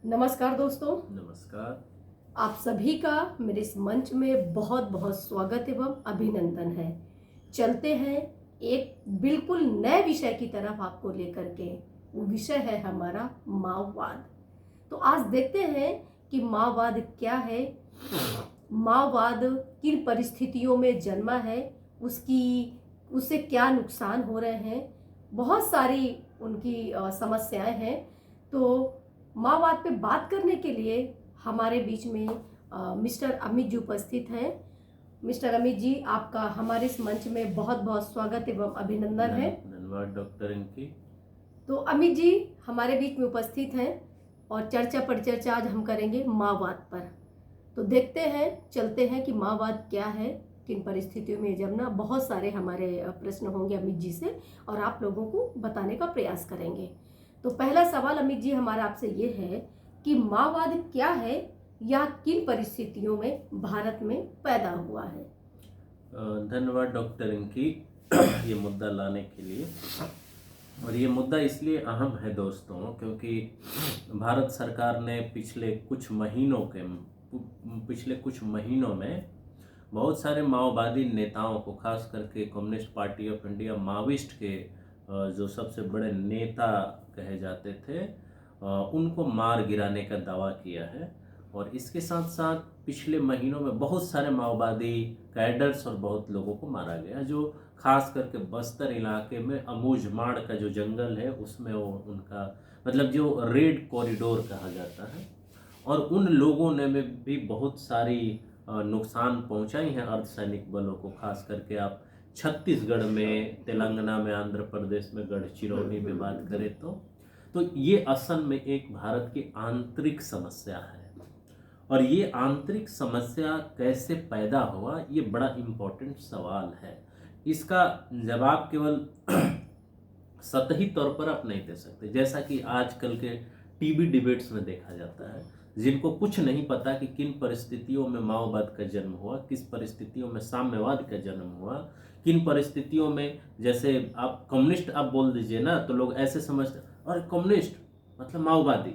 नमस्कार दोस्तों, नमस्कार। आप सभी का मेरे इस मंच में बहुत बहुत स्वागत एवं अभिनंदन है। चलते हैं एक बिल्कुल नए विषय की तरफ आपको लेकर के। वो विषय है हमारा माओवाद। तो आज देखते हैं कि माओवाद क्या है, माओवाद किन परिस्थितियों में जन्मा है, उससे क्या नुकसान हो रहे हैं। बहुत सारी उनकी समस्याएं हैं। तो माओवाद पे बात करने के लिए हमारे बीच में मिस्टर अमित जी उपस्थित हैं। मिस्टर अमित जी, आपका हमारे इस मंच में बहुत बहुत स्वागत एवं अभिनंदन है। धन्यवाद डॉक्टर इनकी। तो अमित जी हमारे बीच में उपस्थित हैं और चर्चा परिचर्चा आज हम करेंगे माओवाद पर। तो देखते हैं, चलते हैं कि माओवाद क्या है, किन परिस्थितियों में जमना। बहुत सारे हमारे प्रश्न होंगे अमित जी से और आप लोगों को बताने का प्रयास करेंगे। तो पहला सवाल अमित जी हमारा आपसे ये है कि माओवाद क्या है या किन परिस्थितियों में भारत में पैदा हुआ है। धन्यवाद डॉक्टर इनकी ये मुद्दा लाने के लिए। और ये मुद्दा इसलिए अहम है दोस्तों क्योंकि भारत सरकार ने पिछले कुछ महीनों में बहुत सारे माओवादी नेताओं को, खास करके communist party of India Maoist के जो सबसे बड़े नेता कहे जाते थे, उनको मार गिराने का दावा किया है। और इसके साथ साथ पिछले महीनों में बहुत सारे माओवादी कैडर्स और बहुत लोगों को मारा गया, जो खास करके बस्तर इलाके में अमूझमाड़ का जो जंगल है उसमें वो उनका मतलब जो रेड कॉरिडोर कहा जाता है। और उन लोगों ने में भी बहुत सारी नुकसान पहुंचाई हैं अर्धसैनिक बलों को, खास करके आप छत्तीसगढ़ में, तेलंगाना में, आंध्र प्रदेश में गढ़चिरौली में बात करें तो ये असल में एक भारत की आंतरिक समस्या है। और ये आंतरिक समस्या कैसे पैदा हुआ, ये बड़ा इम्पोर्टेंट सवाल है। इसका जवाब केवल सतही तौर पर आप नहीं दे सकते, जैसा कि आजकल के टीवी डिबेट्स में देखा जाता है, जिनको कुछ नहीं पता कि किन परिस्थितियों में माओवाद का जन्म हुआ, किस परिस्थितियों में साम्यवाद का जन्म हुआ, किन परिस्थितियों में, जैसे आप कम्युनिस्ट आप बोल दीजिए ना तो लोग ऐसे समझते और कम्युनिस्ट मतलब माओवादी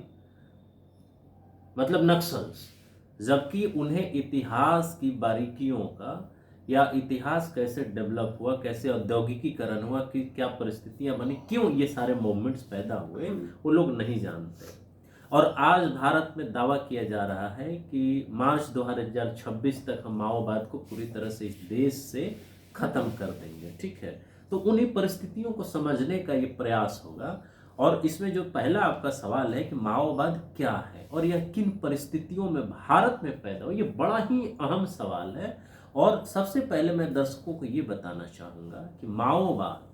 मतलब नक्सल्स, जबकि उन्हें इतिहास की बारीकियों का या इतिहास कैसे डेवलप हुआ, कैसे औद्योगिकीकरण हुआ, कि क्या परिस्थितियां बनी, क्यों ये सारे मूवमेंट्स पैदा हुए, वो लोग नहीं जानते। और आज भारत में दावा किया जा रहा है कि मार्च 2026 तक हम माओवाद को पूरी तरह से इस देश से खत्म कर देंगे। ठीक है, तो उन्हीं परिस्थितियों को समझने का ये प्रयास होगा। और इसमें जो पहला आपका सवाल है कि माओवाद क्या है और यह किन परिस्थितियों में भारत में पैदा हो, ये बड़ा ही अहम सवाल है। और सबसे पहले मैं दर्शकों को ये बताना चाहूंगा कि माओवाद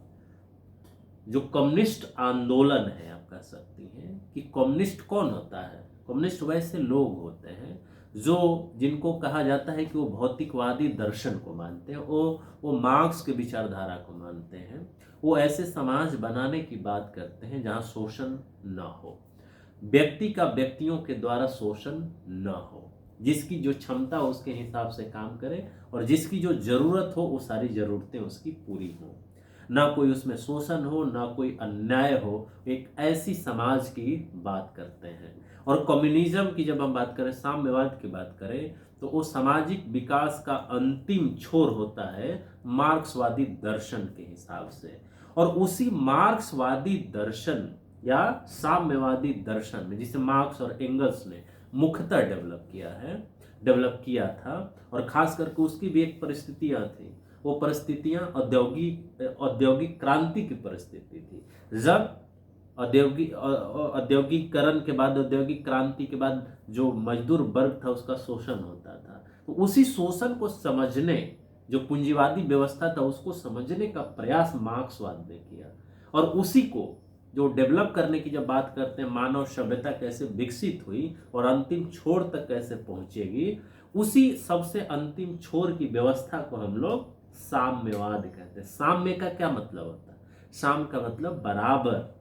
जो कम्युनिस्ट आंदोलन है, आप कह सकती हैं कि कम्युनिस्ट कौन होता है। कम्युनिस्ट वैसे लोग होते हैं जो जिनको कहा जाता है कि वो भौतिकवादी दर्शन को मानते हैं, वो मार्क्स के विचारधारा को मानते हैं। वो ऐसे समाज बनाने की बात करते हैं जहां शोषण न हो, व्यक्ति का व्यक्तियों के द्वारा शोषण न हो, जिसकी जो क्षमता हो उसके हिसाब से काम करे और जिसकी जो जरूरत हो वो सारी जरूरतें उसकी पूरी हो, ना कोई उसमें शोषण हो, ना कोई अन्याय हो। एक ऐसी समाज की बात करते हैं। और कम्युनिज्म की जब हम बात करें, साम्यवाद की बात करें, तो वो सामाजिक विकास का अंतिम छोर होता है मार्क्सवादी दर्शन के हिसाब से। और उसी मार्क्सवादी दर्शन या साम्यवादी दर्शन में, जिसे मार्क्स और एंगल्स ने मुख्यतः डेवलप किया था, और खास करके उसकी भी एक परिस्थितियां थी। वो परिस्थितियां औद्योगिक क्रांति की परिस्थिति थी। जब औद्योगिकरण के बाद, औद्योगिक क्रांति के बाद जो मजदूर वर्ग था उसका शोषण होता था, तो उसी शोषण को समझने, जो पूंजीवादी व्यवस्था था उसको समझने का प्रयास मार्क्सवाद ने किया। और उसी को जो डेवलप करने की जब बात करते हैं, मानव सभ्यता कैसे विकसित हुई और अंतिम छोर तक कैसे पहुंचेगी, उसी सबसे अंतिम छोर की व्यवस्था को हम लोग साम्यवाद कहते हैं। साम्य का क्या मतलब होता है? साम का मतलब बराबर,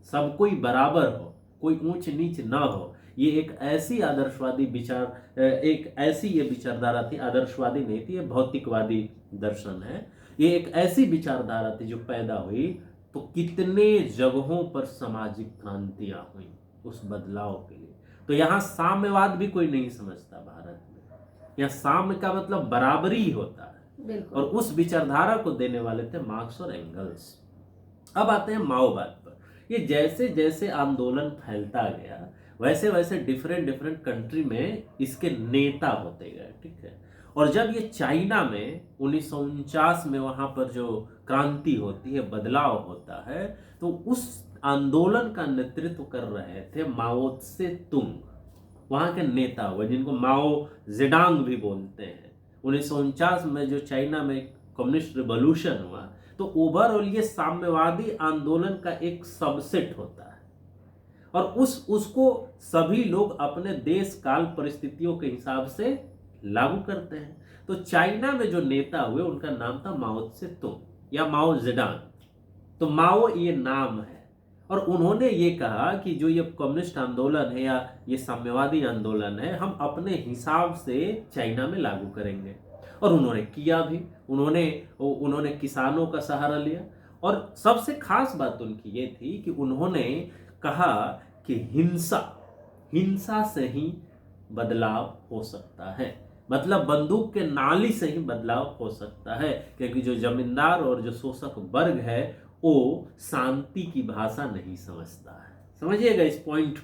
सब कोई बराबर हो, कोई ऊंच नीच ना हो। ये एक ऐसी आदर्शवादी विचार, एक ऐसी ये विचारधारा थी, आदर्शवादी नहीं थी, ये भौतिकवादी दर्शन है। ये एक ऐसी विचारधारा थी जो पैदा हुई तो कितने जगहों पर सामाजिक क्रांतियां हुई उस बदलाव के लिए। तो यहाँ साम्यवाद भी कोई नहीं समझता भारत में। यहाँ साम्य का मतलब बराबरी ही होता है। बिल्कुल। और उस विचारधारा को देने वाले थे मार्क्स और एंगल्स। अब आते हैं माओवाद पर। ये जैसे जैसे आंदोलन फैलता गया वैसे वैसे डिफरेंट डिफरेंट कंट्री में इसके नेता होते गए, ठीक है। और जब ये चाइना में 1949 में वहां पर जो क्रांति होती है, बदलाव होता है, तो उस आंदोलन का नेतृत्व कर रहे थे माओ त्से तुंग, वहां के नेता हुए जिनको माओ जेडांग भी बोलते हैं। 1949 में जो चाइना में कम्युनिस्ट रिवॉल्यूशन हुआ, तो ओवरऑल ये साम्यवादी आंदोलन का एक सबसेट होता है और उसको सभी लोग अपने देश काल परिस्थितियों के हिसाब से लागू करते हैं। तो चाइना में जो नेता हुए उनका नाम था माओ त्से तुंग या माओ जेडांग। तो माओ ये नाम है और उन्होंने ये कहा कि जो ये कम्युनिस्ट आंदोलन है या ये साम्यवादी आंदोलन है, हम अपने हिसाब से चाइना में लागू करेंगे। और उन्होंने किया भी। उन्होंने किसानों का सहारा लिया और सबसे खास बात उनकी ये थी कि उन्होंने कहा कि हिंसा से ही बदलाव हो सकता है, मतलब बंदूक के नाली से ही बदलाव हो सकता है, क्योंकि जो जमींदार और जो शोषक वर्ग है वो शांति की भाषा नहीं समझता है। समझिएगा इस पॉइंट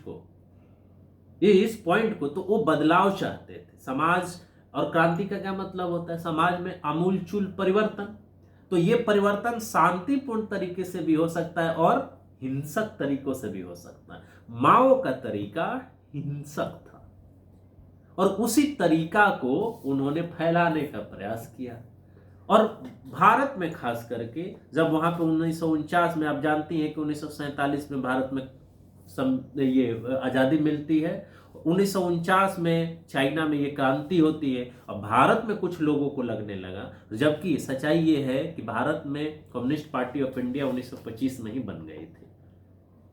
को। तो वो बदलाव चाहते थे समाज। और क्रांति का क्या मतलब होता है? समाज में आमूलचूल परिवर्तन। तो ये परिवर्तन शांतिपूर्ण तरीके से भी हो सकता है और हिंसक तरीकों से भी हो सकता है। माओ का तरीका हिंसक था और उसी तरीका को उन्होंने फैलाने का प्रयास किया। और भारत में खास करके जब वहां पे 1949 में, आप जानती हैं कि 1947 में भारत में ये आज़ादी मिलती है, 1949 में चाइना में ये क्रांति होती है और भारत में कुछ लोगों को लगने लगा, जबकि सच्चाई ये है कि भारत में कम्युनिस्ट पार्टी ऑफ इंडिया 1925 में ही बन गई थी,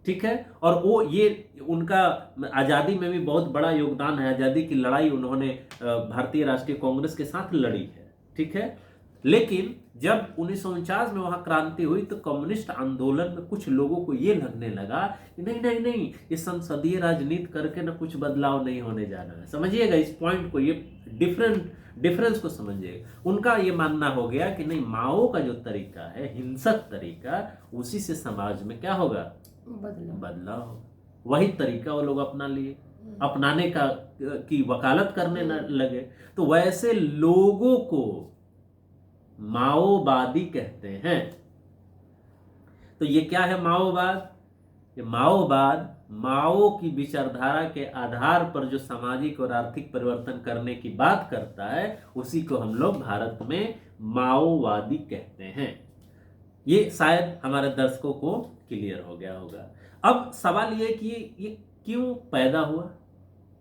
ठीक है। और वो ये उनका आज़ादी में भी बहुत बड़ा योगदान है। आज़ादी की लड़ाई उन्होंने भारतीय राष्ट्रीय कांग्रेस के साथ लड़ी है, ठीक है। लेकिन जब 1949 में वहां क्रांति हुई तो कम्युनिस्ट आंदोलन में कुछ लोगों को ये लगने लगा कि नहीं, ये संसदीय राजनीति करके ना कुछ बदलाव नहीं होने जा रहा है। समझिएगा इस पॉइंट को, ये डिफरेंस को समझिएगा। उनका ये मानना हो गया कि नहीं, माओ का जो तरीका है हिंसक तरीका, उसी से समाज में क्या होगा? बदलाव। वही तरीका वो लोग अपना लिए, अपनाने का की वकालत करने लगे। तो वैसे लोगों को माओवादी कहते हैं। तो ये क्या है माओवाद? ये माओवाद माओ की विचारधारा के आधार पर जो सामाजिक और आर्थिक परिवर्तन करने की बात करता है, उसी को हम लोग भारत में माओवादी कहते हैं। ये शायद हमारे दर्शकों को क्लियर हो गया होगा। अब सवाल ये कि ये क्यों पैदा हुआ,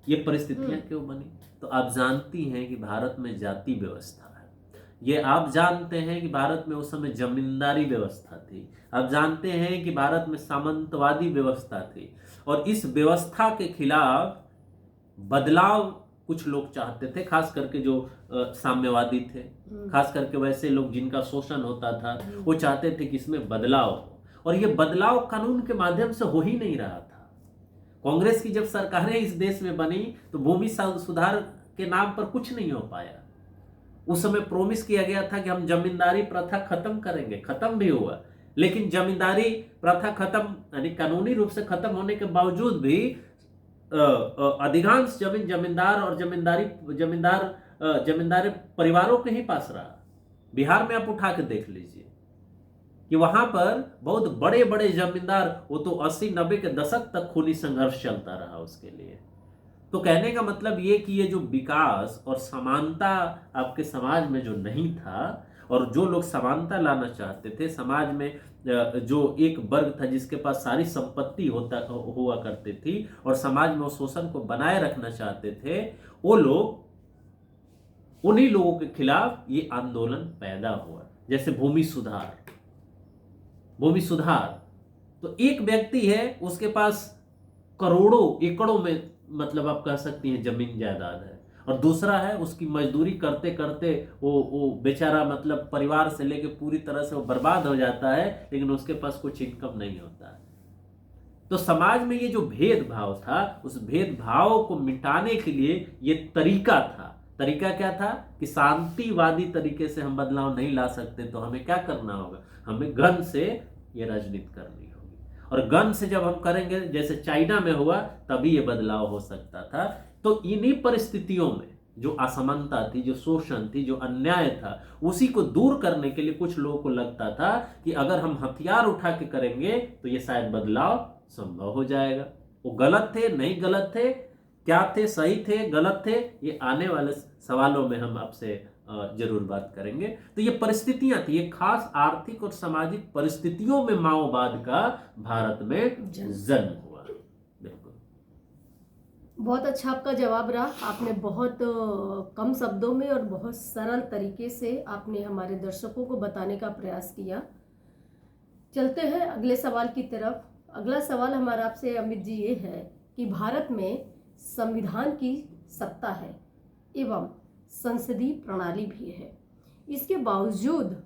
ये परिस्थितियां क्यों बनी? तो आप जानती हैं कि भारत में जाति व्यवस्था है। ये आप जानते हैं कि भारत में उस समय जमींदारी व्यवस्था थी। आप जानते हैं कि भारत में सामंतवादी व्यवस्था थी और इस व्यवस्था के खिलाफ बदलाव कुछ लोग चाहते थे, खास करके जो साम्यवादी थे, खास करके वैसे लोग जिनका शोषण होता था, वो चाहते थे कि इसमें बदलाव हो। और ये बदलाव कानून के माध्यम से हो ही नहीं रहा था। कांग्रेस की जब सरकारें इस देश में बनी तो भूमि सुधार के नाम पर कुछ नहीं हो पाया। उस समय प्रोमिस किया गया था कि हम जमींदारी प्रथा खत्म करेंगे, खत्म भी हुआ, लेकिन जमींदारी प्रथा खत्म यानी कानूनी रूप से खत्म होने के बावजूद भी अधिकांश जमीन जमींदार और जमींदार परिवारों के ही पास रहा। बिहार में आप उठा के देख लीजिए कि वहां पर बहुत बड़े बड़े जमींदार, वो तो 80-90 के दशक तक खूनी संघर्ष चलता रहा उसके लिए। तो कहने का मतलब ये कि ये जो विकास और समानता आपके समाज में जो नहीं था, और जो लोग समानता लाना चाहते थे समाज में, जो एक वर्ग था जिसके पास सारी संपत्ति हुआ करती थी और समाज में उस शोषण को बनाए रखना चाहते थे, वो लोग, उन्हीं लोगों के खिलाफ ये आंदोलन पैदा हुआ। जैसे भूमि सुधार, तो एक व्यक्ति है, उसके पास करोड़ों एकड़ों में, मतलब आप कह सकती हैं जमीन जायदाद है, और दूसरा है उसकी मजदूरी करते करते वो बेचारा, मतलब परिवार से लेके पूरी तरह से वो बर्बाद हो जाता है, लेकिन उसके पास कुछ इनकम नहीं होता है। तो समाज में ये जो भेदभाव था, उस भेदभाव को मिटाने के लिए ये तरीका था। तरीका क्या था कि शांतिवादी तरीके से हम बदलाव नहीं ला सकते, तो हमें क्या करना होगा, हमें गन से ये राजनीति करनी होगी। और गन से जब हम करेंगे, जैसे चाइना में हुआ, तभी ये बदलाव हो सकता था। तो इन्हीं परिस्थितियों में जो असमानता थी, जो शोषण थी, जो अन्याय था, उसी को दूर करने के लिए कुछ लोगों को लगता था कि अगर हम हथियार उठा के करेंगे तो ये शायद बदलाव संभव हो जाएगा। वो गलत थे, नहीं गलत थे, क्या थे, सही थे, गलत थे, ये आने वाले सवालों में हम आपसे जरूर बात करेंगे। तो ये परिस्थितियां थी, ये खास आर्थिक और सामाजिक परिस्थितियों में माओवाद का भारत में जन्म हुआ। बिल्कुल, बहुत अच्छा आपका जवाब रहा। आपने बहुत कम शब्दों में और बहुत सरल तरीके से आपने हमारे दर्शकों को बताने का प्रयास किया। चलते हैं अगले सवाल की तरफ। अगला सवाल हमारा आपसे अमित जी ये है कि भारत में संविधान की सत्ता है एवं संसदीय प्रणाली भी है, इसके बावजूद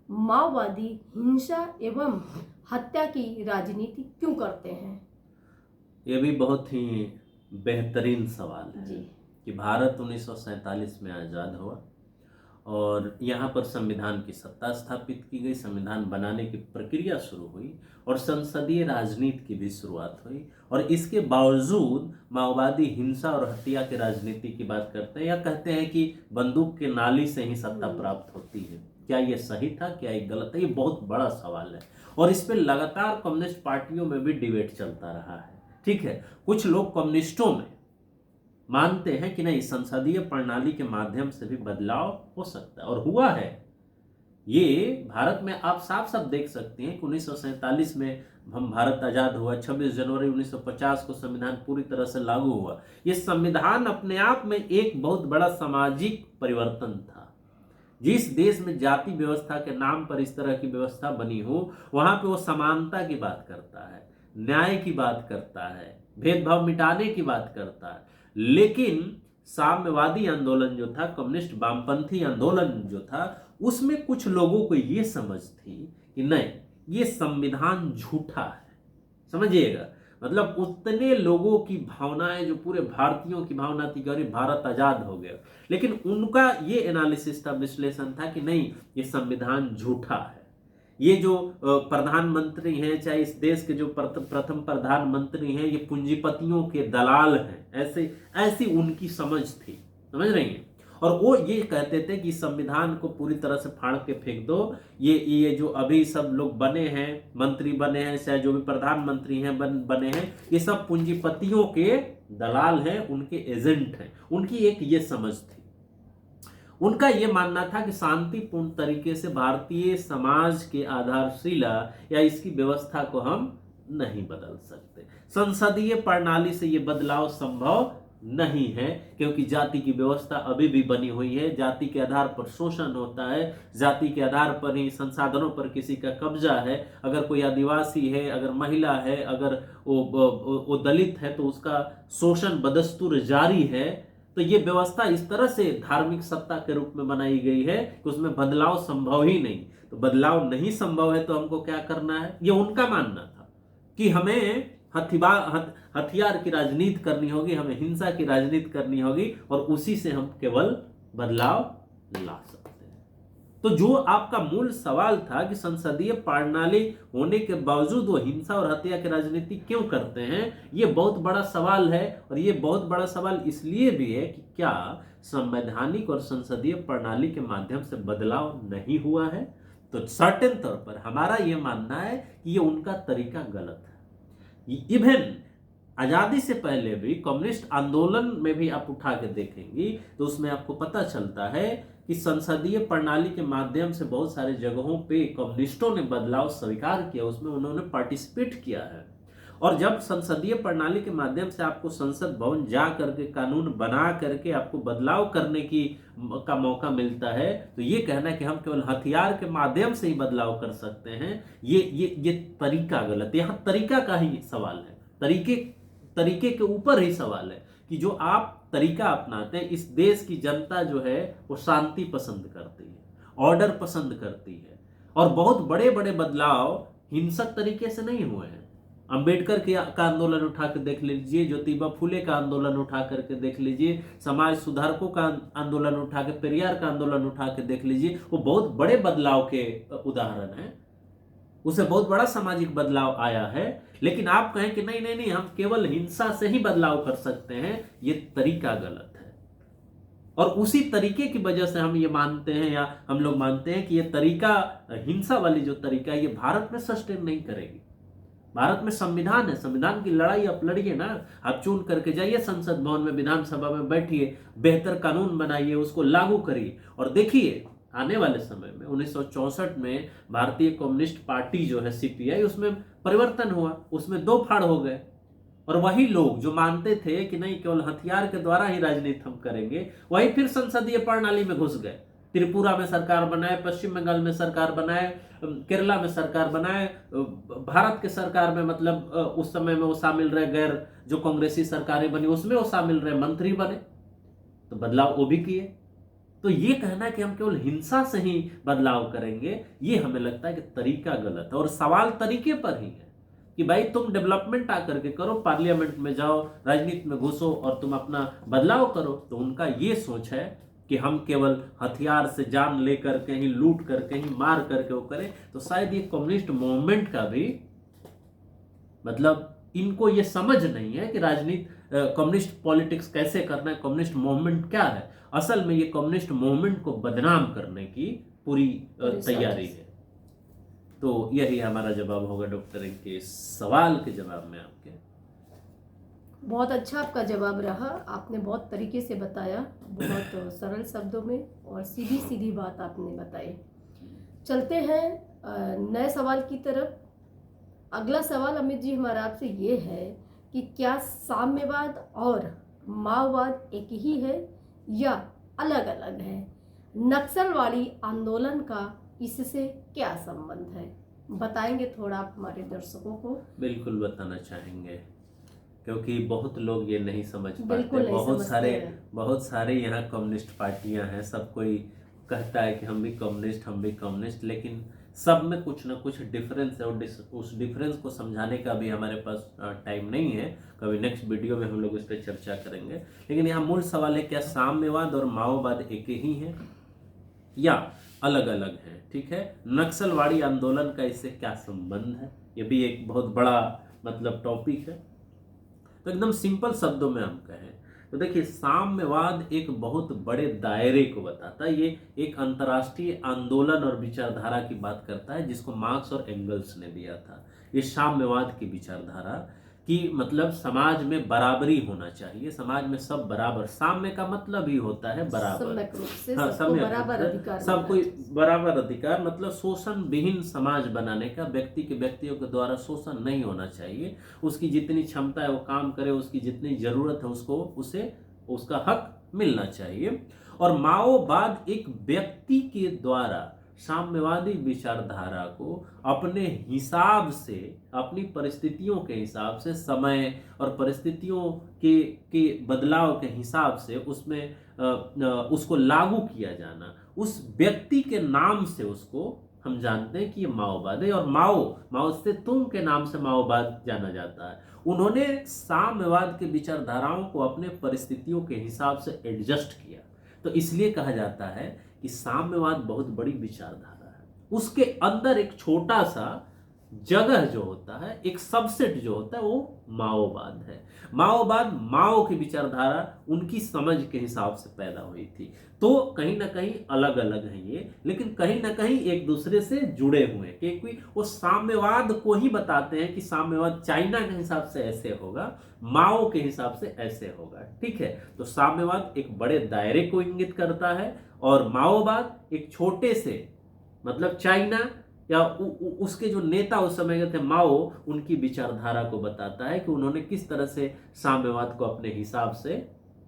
माओवादी हिंसा एवं हत्या की राजनीति क्यों करते हैं? ये भी बहुत ही बेहतरीन सवाल है जी। कि भारत 1947 में आज़ाद हुआ और यहाँ पर संविधान की सत्ता स्थापित की गई, संविधान बनाने की प्रक्रिया शुरू हुई और संसदीय राजनीति की भी शुरुआत हुई। और इसके बावजूद माओवादी हिंसा और हत्या की राजनीति की बात करते हैं, या कहते हैं कि बंदूक के नाली से ही सत्ता प्राप्त होती है। क्या ये सही था, क्या ये गलत है? ये बहुत बड़ा सवाल है और इस पर लगातार कम्युनिस्ट पार्टियों में भी डिबेट चलता रहा है। ठीक है, कुछ लोग कम्युनिस्टों में मानते हैं कि नहीं, संसदीय प्रणाली के माध्यम से भी बदलाव हो सकता है और हुआ है। ये भारत में आप साफ साफ देख सकते हैं कि 1947 में हम भारत आजाद हुआ, 26 जनवरी 1950 को संविधान पूरी तरह से लागू हुआ। ये संविधान अपने आप में एक बहुत बड़ा सामाजिक परिवर्तन था। जिस देश में जाति व्यवस्था के नाम पर इस तरह की व्यवस्था बनी हो, वहां पे वो समानता की बात करता है, न्याय की बात करता है, भेदभाव मिटाने की बात करता है। लेकिन साम्यवादी आंदोलन जो था, कम्युनिस्ट वामपंथी आंदोलन जो था, उसमें कुछ लोगों को ये समझ थी कि नहीं, ये संविधान झूठा है। समझिएगा, मतलब उतने लोगों की भावनाएं, जो पूरे भारतीयों की भावना थी कि अरे भारत आजाद हो गया, लेकिन उनका ये एनालिसिस था, विश्लेषण था कि नहीं, ये संविधान झूठा है। ये जो प्रधानमंत्री हैं, चाहे इस देश के जो प्रथम प्रधानमंत्री हैं, ये पूंजीपतियों के दलाल हैं, ऐसी उनकी समझ थी। समझ रही हैं? और वो ये कहते थे कि संविधान को पूरी तरह से फाड़ के फेंक दो। ये जो अभी सब लोग बने हैं, मंत्री बने हैं, चाहे जो भी प्रधानमंत्री हैं बने हैं, ये सब पूंजीपतियों के दलाल हैं, उनके एजेंट हैं। उनकी एक ये समझ थी। उनका यह मानना था कि शांतिपूर्ण तरीके से भारतीय समाज के आधारशिला या इसकी व्यवस्था को हम नहीं बदल सकते। संसदीय प्रणाली से यह बदलाव संभव नहीं है, क्योंकि जाति की व्यवस्था अभी भी बनी हुई है। जाति के आधार पर शोषण होता है, जाति के आधार पर ही संसाधनों पर किसी का कब्जा है। अगर कोई आदिवासी है, अगर महिला है, अगर वो दलित है, तो उसका शोषण बदस्तूर जारी है। तो ये व्यवस्था इस तरह से धार्मिक सत्ता के रूप में बनाई गई है कि उसमें बदलाव संभव ही नहीं। तो बदलाव नहीं संभव है, तो हमको क्या करना है? ये उनका मानना था कि हमें हथियार की राजनीति करनी होगी, हमें हिंसा की राजनीति करनी होगी और उसी से हम केवल बदलाव ला सकते हैं। तो जो आपका मूल सवाल था कि संसदीय प्रणाली होने के बावजूद वो हिंसा और हत्या की राजनीति क्यों करते हैं, ये बहुत बड़ा सवाल है। और ये बहुत बड़ा सवाल इसलिए भी है कि क्या संवैधानिक और संसदीय प्रणाली के माध्यम से बदलाव नहीं हुआ है? तो सर्टेन तौर पर हमारा ये मानना है कि ये उनका तरीका गलत है। इवन आजादी से पहले भी कम्युनिस्ट आंदोलन में भी आप उठा के देखेंगी तो उसमें आपको पता चलता है कि संसदीय प्रणाली के माध्यम से बहुत सारे जगहों पे कम्युनिस्टों ने बदलाव स्वीकार किया, उसमें उन्होंने पार्टिसिपेट किया है। और जब संसदीय प्रणाली के माध्यम से आपको संसद भवन जा करके कानून बना करके आपको बदलाव करने का मौका मिलता है, तो ये कहना कि हम केवल हथियार के माध्यम से ही बदलाव कर सकते हैं, ये तरीका गलत है। यहाँ तरीका का ही सवाल है, तरीके के ऊपर ही सवाल है कि जो आप तरीका अपनाते हैं, इस देश की जनता जो है वो शांति पसंद करती है, ऑर्डर पसंद करती है। और बहुत बड़े बड़े बदलाव हिंसक तरीके से नहीं हुए हैं। अंबेडकर का आंदोलन उठा के देख लीजिए, ज्योतिबा फुले का आंदोलन उठा करके देख लीजिए, समाज सुधारकों का आंदोलन उठा के, पेरियार का आंदोलन उठा के देख लीजिए, वो बहुत बड़े बदलाव के उदाहरण है। उसे बहुत बड़ा सामाजिक बदलाव आया है। लेकिन आप कहें कि नहीं नहीं नहीं, हम केवल हिंसा से ही बदलाव कर सकते हैं, ये तरीका गलत है। और उसी तरीके की वजह से हम ये मानते हैं, या हम लोग मानते हैं कि ये तरीका, हिंसा वाली जो तरीका है, ये भारत में सस्टेन नहीं करेगी। भारत में संविधान है, संविधान की लड़ाई आप लड़िए ना, आप चुन करके जाइए संसद भवन में, विधानसभा में बैठिए, बेहतर कानून बनाइए, उसको लागू करिए, और देखिए आने वाले समय में 1964 में भारतीय कम्युनिस्ट पार्टी जो है सीपीआई, उसमें परिवर्तन हुआ, उसमें दो फाड़ हो गए। और वही लोग जो मानते थे कि नहीं केवल हथियार के द्वारा ही राजनीति हम करेंगे, वही फिर संसदीय प्रणाली में घुस गए। त्रिपुरा में सरकार बनाए, पश्चिम बंगाल में सरकार बनाए, केरला में सरकार बनाए, भारत के सरकार में मतलब उस समय में वो शामिल रहे, गैर जो कांग्रेसी सरकारें बनी उसमें वो शामिल रहे, मंत्री बने, तो बदलाव वो भी किए। तो ये कहना कि हम केवल हिंसा से ही बदलाव करेंगे, ये हमें लगता है कि तरीका गलत है। और सवाल तरीके पर ही है कि भाई तुम डेवलपमेंट आकर के करो, पार्लियामेंट में जाओ, राजनीति में घुसो और तुम अपना बदलाव करो। तो उनका ये सोच है कि हम केवल हथियार से जान लेकर कहीं लूट कर कहीं मार करके वो करें। तो शायद ये कम्युनिस्ट मूवमेंट का भी मतलब इनको ये समझ नहीं है कि राजनीति, कम्युनिस्ट पॉलिटिक्स कैसे करना है, कम्युनिस्ट मूवमेंट क्या है। असल में ये कम्युनिस्ट मूवमेंट को बदनाम करने की पूरी तैयारी है। तो यही हमारा जवाब होगा डॉक्टर इनके सवाल के जवाब में आपके। बहुत अच्छा आपका जवाब रहा, आपने बहुत तरीके से बताया, बहुत सरल शब्दों में, और सीधी सीधी बात आपने बताई। चलते हैं नए सवाल की तरफ। अगला सवाल अमित जी हमारा आपसे ये है कि क्या साम्यवाद और माओवाद एक ही है या अलग अलग है? नक्सलवादी आंदोलन का इससे क्या संबंध है? बताएंगे थोड़ा आप हमारे दर्शकों को? बिल्कुल बताना चाहेंगे, क्योंकि बहुत लोग ये नहीं समझ बिल्कुल पाते। नहीं बहुत सारे यहाँ कम्युनिस्ट पार्टियां हैं, सब कोई कहता है कि हम भी कम्युनिस्ट, लेकिन सब में कुछ ना कुछ डिफरेंस है। और उस डिफरेंस को समझाने का भी हमारे पास टाइम नहीं है। कभी नेक्स्ट वीडियो में हम लोग इस पर चर्चा करेंगे। लेकिन यहाँ मूल सवाल है, क्या साम्यवाद और माओवाद एक ही है या अलग अलग है? ठीक है, नक्सलवादी आंदोलन का इससे क्या संबंध है, ये भी एक बहुत बड़ा मतलब टॉपिक है। तो एकदम सिंपल शब्दों में हम कहें तो देखिए, साम्यवाद एक बहुत बड़े दायरे को बताता है। ये एक अंतर्राष्ट्रीय आंदोलन और विचारधारा की बात करता है, जिसको मार्क्स और एंगल्स ने दिया था। ये साम्यवाद की विचारधारा कि मतलब समाज में बराबरी होना चाहिए, समाज में सब बराबर। साम्य का मतलब ही होता है बराबर, हाँ, सबको बराबर अधिकार, मतलब शोषण विहीन समाज बनाने का। व्यक्ति के व्यक्तियों के द्वारा शोषण नहीं होना चाहिए। उसकी जितनी क्षमता है वो काम करे, उसकी जितनी जरूरत है उसे उसका हक मिलना चाहिए। और माओवाद एक व्यक्ति के द्वारा साम्यवादी विचारधारा को अपने हिसाब से, अपनी परिस्थितियों के हिसाब से, समय और परिस्थितियों के बदलाव के हिसाब से उसमें उसको लागू किया जाना, उस व्यक्ति के नाम से उसको हम जानते हैं कि ये माओवाद है। और माओ से तुम के नाम से माओवाद जाना जाता है। उन्होंने साम्यवाद के विचारधाराओं को अपने परिस्थितियों के हिसाब से एडजस्ट किया। तो इसलिए कहा जाता है कि साम्यवाद बहुत बड़ी विचारधारा है। उसके अंदर एक छोटा सा जगह जो होता है, एक सबसेट जो होता है, वो माओवाद है। माओवाद माओ की विचारधारा उनकी समझ के हिसाब से पैदा हुई थी। तो कहीं ना कहीं अलग अलग हैं ये, लेकिन कहीं ना कहीं एक दूसरे से जुड़े हुए हैं, क्योंकि वो साम्यवाद को ही बताते हैं कि साम्यवाद चाइना के हिसाब से ऐसे होगा, माओ के हिसाब से ऐसे होगा। ठीक है, तो साम्यवाद एक बड़े दायरे को इंगित करता है और माओवाद एक छोटे से, मतलब चाइना या उसके जो नेता उस समय के थे माओ, उनकी विचारधारा को बताता है कि उन्होंने किस तरह से साम्यवाद को अपने हिसाब से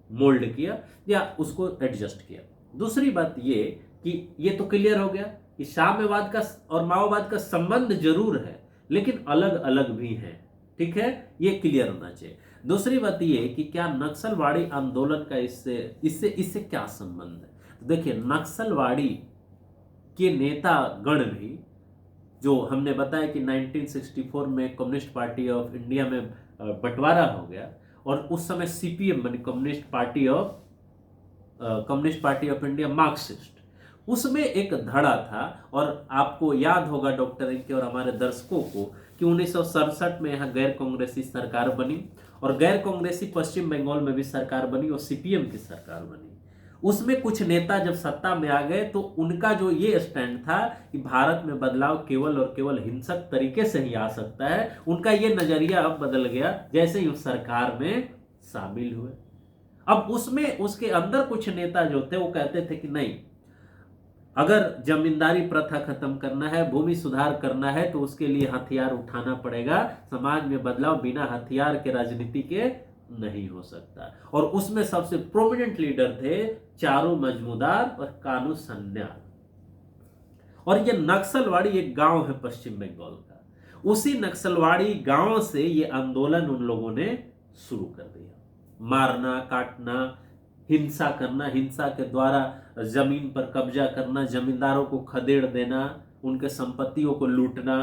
मोल्ड किया या उसको एडजस्ट किया। दूसरी बात ये कि ये तो क्लियर हो गया कि साम्यवाद का और माओवाद का संबंध जरूर है, लेकिन अलग अलग भी हैं। ठीक है, ये क्लियर होना चाहिए। दूसरी बात ये कि क्या नक्सलवादी आंदोलन का इससे क्या संबंध है? तो देखिए, नक्सलवादी के नेता गण भी जो हमने बताया कि 1964 में कम्युनिस्ट पार्टी ऑफ इंडिया में बंटवारा हो गया, और उस समय सीपीएम मानी communist party of India Marxist, उसमें एक धड़ा था। और आपको याद होगा डॉक्टर इनके और हमारे दर्शकों को कि 1967 में यहाँ गैर कांग्रेसी सरकार बनी, और गैर कांग्रेसी पश्चिम बंगाल में भी सरकार बनी और सीपीएम की सरकार बनी। उसमें कुछ नेता जब सत्ता में आ गए तो उनका जो ये स्टैंड था कि भारत में बदलाव केवल और केवल हिंसक तरीके से ही आ सकता है, उनका ये नजरिया अब बदल गया जैसे ही उस सरकार में शामिल हुए। अब उसमें उसके अंदर कुछ नेता जो थे वो कहते थे कि नहीं, अगर जमींदारी प्रथा खत्म करना है, भूमि सुधार करना है, तो उसके लिए हथियार उठाना पड़ेगा। समाज में बदलाव बिना हथियार के, राजनीति के नहीं हो सकता। और उसमें सबसे प्रोमिनेंट लीडर थे चारू मजमूदार और कानू सन्याल। और ये नक्सलवाड़ी एक गांव है पश्चिम बंगाल का, उसी नक्सलवाड़ी गांव से ये आंदोलन उन लोगों ने शुरू कर दिया। मारना, काटना, हिंसा करना, हिंसा के द्वारा जमीन पर कब्जा करना, जमींदारों को खदेड़ देना, उनके संपत्तियों को लूटना।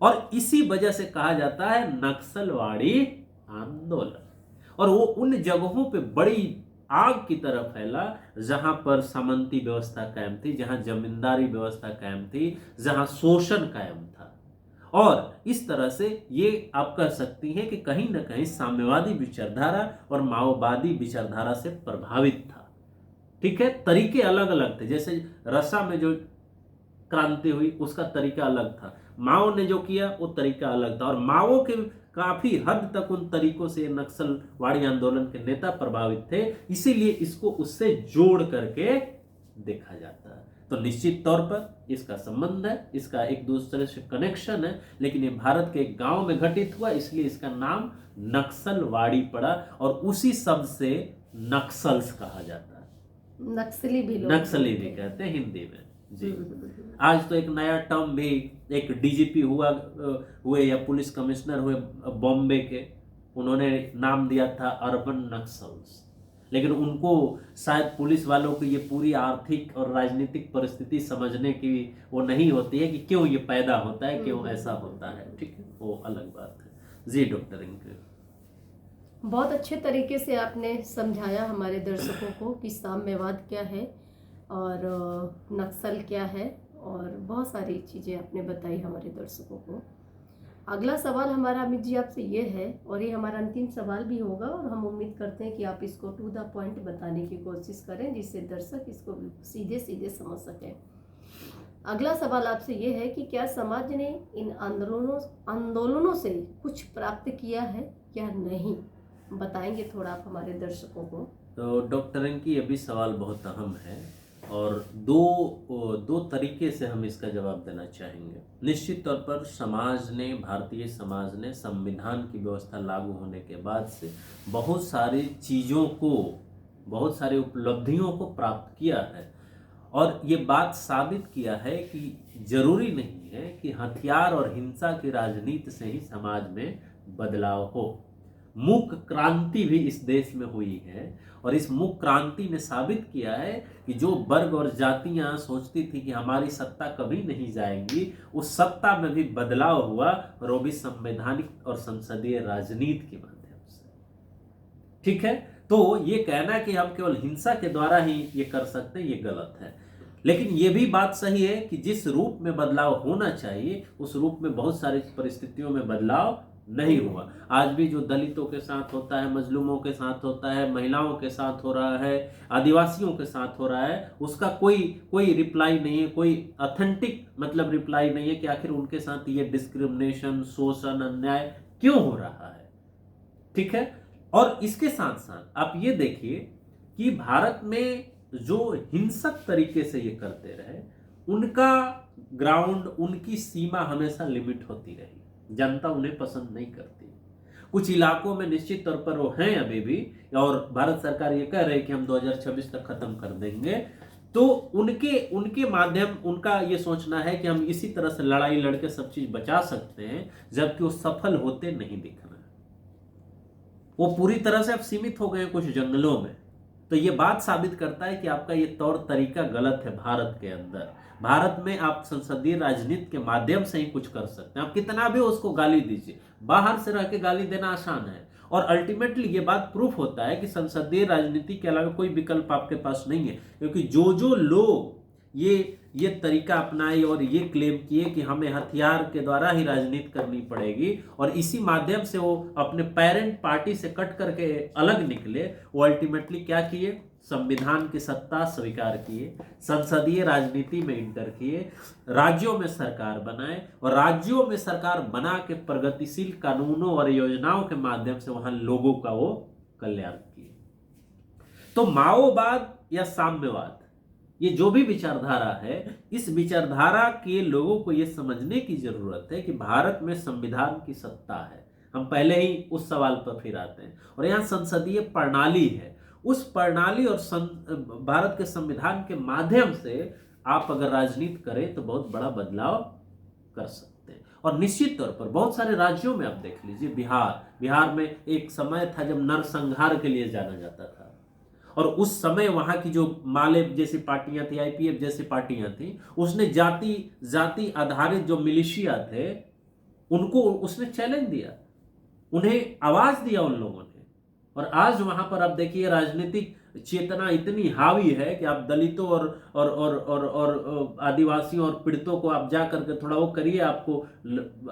और इसी वजह से कहा जाता है नक्सलवाड़ी आंदोलन। और वो उन जगहों पे बड़ी आग की तरह फैला जहां पर सामंती व्यवस्था कायम थी, जहां जमींदारी व्यवस्था कायम थी, जहां शोषण कायम था। और इस तरह से ये आप कह सकती हैं कि कहीं ना कहीं साम्यवादी विचारधारा और माओवादी विचारधारा से प्रभावित था। ठीक है, तरीके अलग अलग थे। जैसे रसा में जो क्रांति हुई उसका तरीका अलग था, माओ ने जो किया वो तरीका अलग था। और माओ के काफी हद तक उन तरीकों से नक्सलवाड़ी आंदोलन के नेता प्रभावित थे, इसीलिए इसको उससे जोड़ करके देखा जाता है। तो निश्चित तौर पर इसका संबंध है, इसका एक दूसरे से कनेक्शन है, लेकिन ये भारत के एक गांव में घटित हुआ, इसलिए इसका नाम नक्सलवाड़ी पड़ा। और उसी शब्द से नक्सल्स कहा जाता है, नक्सली भी नक्सली भी कहते हैं हिंदी में जी। आज तो एक नया टर्म भी, एक डीजीपी हुए या पुलिस कमिश्नर हुए बॉम्बे के, उन्होंने नाम दिया था अर्बन नक्सल्स। लेकिन उनको शायद पुलिस वालों को ये पूरी आर्थिक और राजनीतिक परिस्थिति समझने की वो नहीं होती है कि क्यों ये पैदा होता है, क्यों ऐसा होता है। ठीक है, वो अलग बात है जी। डॉक्टर इनके बहुत अच्छे तरीके से आपने समझाया हमारे दर्शकों को कि साम्यवाद क्या है और नक्सल क्या है, और बहुत सारी चीज़ें आपने बताई हमारे दर्शकों को। अगला सवाल हमारा अमित जी आपसे ये है, और ये हमारा अंतिम सवाल भी होगा, और हम उम्मीद करते हैं कि आप इसको टू द पॉइंट बताने की कोशिश करें जिससे दर्शक इसको सीधे सीधे समझ सकें। अगला सवाल आपसे ये है कि क्या समाज ने इन आंदोलनों से कुछ प्राप्त किया है या नहीं, बताएंगे थोड़ा आप हमारे दर्शकों को। तो डॉक्टर इनकी ये भी सवाल बहुत अहम है, और दो तरीके से हम इसका जवाब देना चाहेंगे। निश्चित तौर पर समाज ने, भारतीय समाज ने संविधान की व्यवस्था लागू होने के बाद से बहुत सारी चीज़ों को, बहुत सारी उपलब्धियों को प्राप्त किया है। और ये बात साबित किया है कि जरूरी नहीं है कि हथियार और हिंसा की राजनीति से ही समाज में बदलाव हो। मूक क्रांति भी इस देश में हुई है, और इस मूक क्रांति ने साबित किया है कि जो वर्ग और जातियां सोचती थी कि हमारी सत्ता कभी नहीं जाएगी, उस सत्ता में भी बदलाव हुआ, और वो भी संवैधानिक और संसदीय राजनीति के माध्यम से। ठीक है, तो ये कहना कि हम केवल हिंसा के द्वारा ही ये कर सकते हैं, ये गलत है। लेकिन ये भी बात सही है कि जिस रूप में बदलाव होना चाहिए उस रूप में बहुत सारी परिस्थितियों में बदलाव नहीं हुआ। आज भी जो दलितों के साथ होता है, मजलूमों के साथ होता है, महिलाओं के साथ हो रहा है, आदिवासियों के साथ हो रहा है, उसका कोई रिप्लाई नहीं है, कोई ऑथेंटिक मतलब रिप्लाई नहीं है कि आखिर उनके साथ ये डिस्क्रिमिनेशन, शोषण, अन्याय क्यों हो रहा है। ठीक है, और इसके साथ साथ आप ये देखिए कि भारत में जो हिंसक तरीके से ये करते रहे, उनका ग्राउंड, उनकी सीमा हमेशा लिमिट होती रही। जनता उन्हें पसंद नहीं करती। कुछ इलाकों में निश्चित तौर पर वो हैं अभी भी, और भारत सरकार ये कह रही है कि हम 2026 तक खत्म कर देंगे। तो उनके माध्यम, उनका ये सोचना है कि हम इसी तरह से लड़ाई लड़के सब चीज बचा सकते हैं, जबकि वो सफल होते नहीं दिख रहे। वो पूरी तरह से अब सीमित हो गए कुछ जंगलों में, तो ये बात साबित करता है कि आपका ये तौर तरीका गलत है। भारत के अंदर, भारत में आप संसदीय राजनीति के माध्यम से ही कुछ कर सकते हैं। आप कितना भी उसको गाली दीजिए, बाहर से रह के गाली देना आसान है, और अल्टीमेटली ये बात प्रूफ होता है कि संसदीय राजनीति के अलावा कोई विकल्प आपके पास नहीं है। क्योंकि जो जो लोग ये तरीका अपनाए और ये क्लेम किए कि हमें हथियार के द्वारा ही राजनीति करनी पड़ेगी, और इसी माध्यम से वो अपने पेरेंट पार्टी से कट करके अलग निकले, वो अल्टीमेटली क्या किए? संविधान की सत्ता स्वीकार किए, संसदीय राजनीति में इंटर किए, राज्यों में सरकार बनाए, और राज्यों में सरकार बना के प्रगतिशील कानूनों और योजनाओं के माध्यम से वहां लोगों का वो कल्याण किए। तो माओवाद या साम्यवाद, ये जो भी विचारधारा है, इस विचारधारा के लोगों को ये समझने की जरूरत है कि भारत में संविधान की सत्ता है। हम पहले ही उस सवाल पर फिर आते हैं, और यहाँ संसदीय प्रणाली है। उस प्रणाली और भारत के संविधान के माध्यम से आप अगर राजनीति करें तो बहुत बड़ा बदलाव कर सकते हैं। और निश्चित तौर पर बहुत सारे राज्यों में आप देख लीजिए, बिहार में एक समय था जब नरसंहार के लिए जाना जाता था, और उस समय वहां की जो माले जैसी पार्टियां थी, आईपीएफ जैसी पार्टियां थी, उसने जाति आधारित जो मिलिशिया थे उनको उसने चैलेंज दिया, उन्हें आवाज दिया उन लोगों ने। और आज वहां पर आप देखिए राजनीतिक चेतना इतनी हावी है कि आप दलितों और आदिवासियों और पीड़ितों को आप जा करके थोड़ा वो करिए, आपको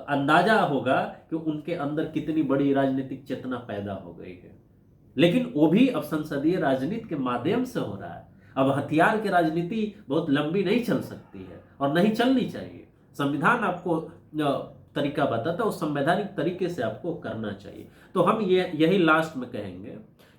अंदाजा होगा कि उनके अंदर कितनी बड़ी राजनीतिक चेतना पैदा हो गई है। लेकिन वो भी अब संसदीय राजनीति के माध्यम से हो रहा है। अब हथियार की राजनीति बहुत लंबी नहीं चल सकती है और नहीं चलनी चाहिए। संविधान आपको तरीका बताता है, उस संवैधानिक तरीके से आपको करना चाहिए। तो हम यही लास्ट में कहेंगे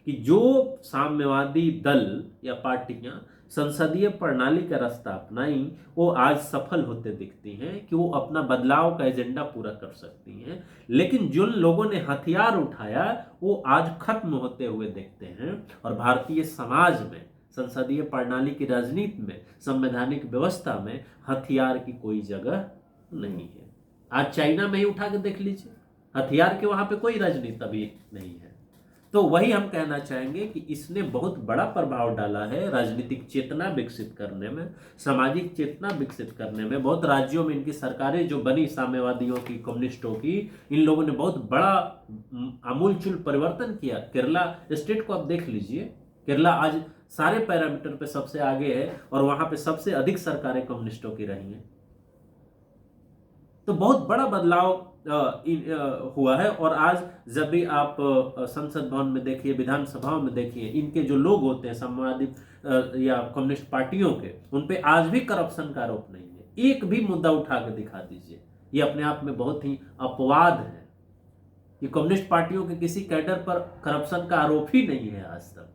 कि जो साम्यवादी दल या पार्टियां संसदीय प्रणाली का रास्ता अपनाई, वो आज सफल होते दिखती हैं कि वो अपना बदलाव का एजेंडा पूरा कर सकती हैं। लेकिन जिन लोगों ने हथियार उठाया वो आज खत्म होते हुए दिखते हैं, और भारतीय समाज में, संसदीय प्रणाली की राजनीति में, संवैधानिक व्यवस्था में हथियार की कोई जगह नहीं है। आज चाइना में ही उठा के देख लीजिए, हथियार के वहां पे कोई राजनीति अभी नहीं है। तो वही हम कहना चाहेंगे कि इसने बहुत बड़ा प्रभाव डाला है राजनीतिक चेतना विकसित करने में, सामाजिक चेतना विकसित करने में। बहुत राज्यों में इनकी सरकारें जो बनी, साम्यवादियों की, कम्युनिस्टों की, इन लोगों ने बहुत बड़ा आमूलचूल परिवर्तन किया। केरला स्टेट को आप देख लीजिए, केरला आज सारे पैरामीटर पे सबसे आगे है, और वहां पे सबसे अधिक सरकारें कम्युनिस्टों की रही हैं। तो बहुत बड़ा बदलाव हुआ है। और आज जब भी आप संसद भवन में देखिए, विधानसभाओं में देखिए, इनके जो लोग होते हैं साम्यवादी या कम्युनिस्ट पार्टियों के, उन पे आज भी करप्शन का आरोप नहीं है। एक भी मुद्दा उठा के दिखा दीजिए, ये अपने आप में बहुत ही अपवाद है कि कम्युनिस्ट पार्टियों के किसी कैडर पर करप्शन का आरोप ही नहीं है आज तक।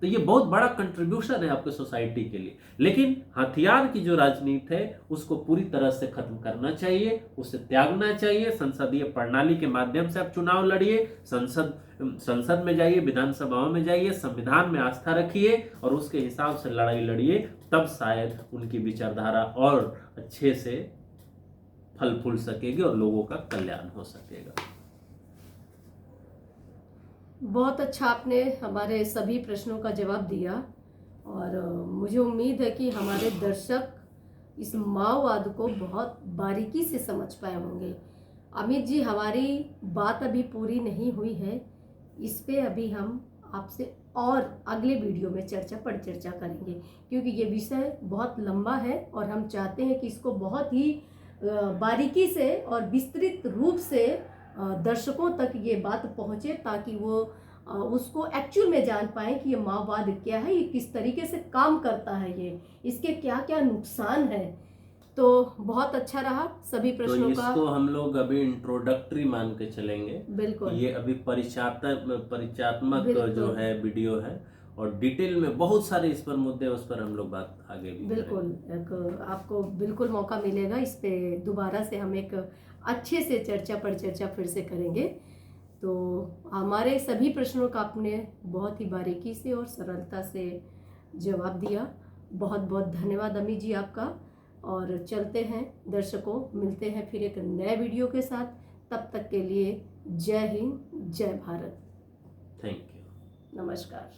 तो ये बहुत बड़ा कंट्रीब्यूशन है आपके सोसाइटी के लिए। लेकिन हथियार की जो राजनीति है उसको पूरी तरह से खत्म करना चाहिए, उसे त्यागना चाहिए। संसदीय प्रणाली के माध्यम से आप चुनाव लड़िए, संसद में जाइए, विधानसभाओं में जाइए, संविधान में आस्था रखिए और उसके हिसाब से लड़ाई लड़िए। तब शायद उनकी विचारधारा और अच्छे से फल फूल सकेगी और लोगों का कल्याण हो सकेगा। बहुत अच्छा आपने हमारे सभी प्रश्नों का जवाब दिया, और मुझे उम्मीद है कि हमारे दर्शक इस माओवाद को बहुत बारीकी से समझ पाए होंगे। अमित जी, हमारी बात अभी पूरी नहीं हुई है, इस पे अभी हम आपसे और अगले वीडियो में चर्चा करेंगे, क्योंकि ये विषय बहुत लंबा है और हम चाहते हैं कि इसको बहुत ही बारीकी से और विस्तृत रूप से दर्शकों तक ये बात पहुंचे, ताकि वो उसको एक्चुअल में जान पाए कि ये माओवाद क्या है, ये किस तरीके से काम करता है, ये इसके क्या क्या नुकसान है। तो बहुत अच्छा रहा सभी प्रश्नों का। इसको हम लोग अभी इंट्रोडक्टरी मान के चलेंगे। बिल्कुल, ये अभी परिचयात्मक जो है वीडियो है, और डिटेल में बहुत सारे इस पर मुद्दे, उस पर हम लोग बात आगे भी बिल्कुल आपको बिल्कुल मौका मिलेगा, इस पे दोबारा से हम एक अच्छे से चर्चा फिर से करेंगे। तो हमारे सभी प्रश्नों का आपने बहुत ही बारीकी से और सरलता से जवाब दिया। बहुत बहुत धन्यवाद अमित जी आपका। और चलते हैं दर्शकों, मिलते हैं फिर एक नए वीडियो के साथ। तब तक के लिए जय हिंद, जय भारत। थैंक यू, नमस्कार।